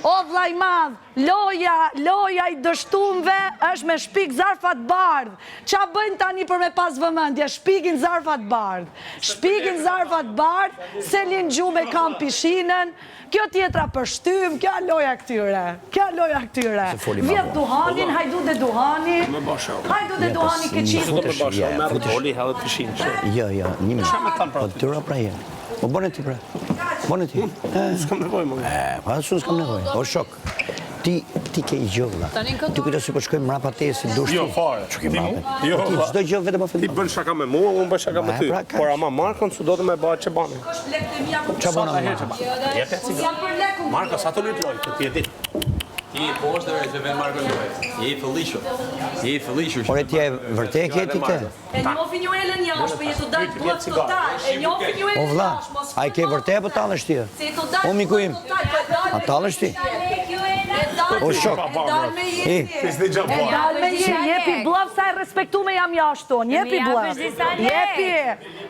O vllai madh, loja I dështumve është me shpik Zarfat Bardh. Qa bëjnë tani për me pas vëmendje? Shpikin Zarfat Bardh. Shpikin Zarfat Bardh, se linë gjume kam pishinën, kjo tjetra për shtym, kjo loja këtyre. Kjo loja këtyre. Vjet duhanin, hajdu dhe duhani. Hajdu dhe duhani ke qinë. Jo, një minutë. Po të tyra pra jenë. Po bone ti pra. Bone ti. S'kam nevoj, më. Pa shumë s'kam nevoj. O shok. Ti ke I gjë vëlla. Ti kujto si po shkojmë mrapa te si dush ti. Jo, fare. Çu ke mrapa? Jo, ti çdo gjë vetëm po Ti bën shaka me mua, unë bëj shaka me ty. Por ama Markon su do të më bëhet çebane. Ç'a bën? Marko, sa të lut loj, ti e di. Ti po është dhe që vend Marko Luaj. Je I fëllishur. Ore ti e vërtet ke ti këtë? E njofi Njuelën jashtë, për jetu dalë blok total. E njofi Njuelën O vlla, jashtë. a I ke vërtet po tallesh ti? O miku im. A tallesh ti? O shok. S'di gjë po. Dalë me jepi bllaf sa e respektume jam jashtu. Jepi bllaf.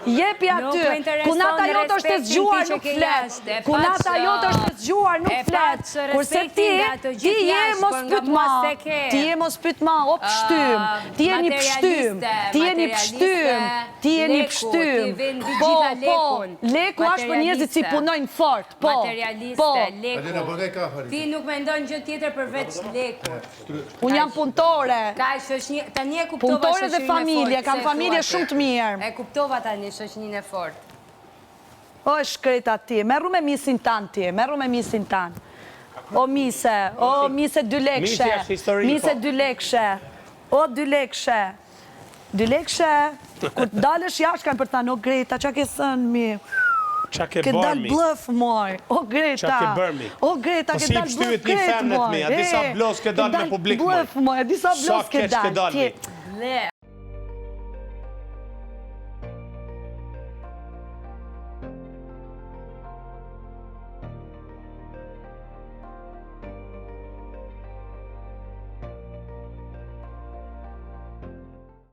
Jepi aty. Kunata jote është e zgjuar nuk flet. Kunata jote është e zgjuar nuk flet. Kurse ti je mos pyet ma. Ti je mos pyet ma, o pshtym. Ti je një pshtym. Ti je një pshtym. Ti je një pshtym. Po, leku është për njerëzit si punojnë fort. Po. Ti nuk mendon gjë tjetër përveç lekut. Unë jam punëtore. Tani e kuptova Punëtore dhe familje, kam familje shumë të mirë. E kuptova tani shoqërinë e fortë. O shkreta ti, merru me misin tanë ti, merru me misin tanë. O mise 2 lekshe, mise 2 lekshe, o 2 lekshe, 2 lekshe, kur dalësh jashtë kanë për ta, o Greta, qa ke sënë mi? Qa ke Ke dalë bërmi? blëf, moj, o Greta. Qa ke bërmi? O Greta, ke dalë blëf, Greta, moj. A disa blos ke dalë me publik, moj. Blëf, moj, a disa blos ke dalë. Le.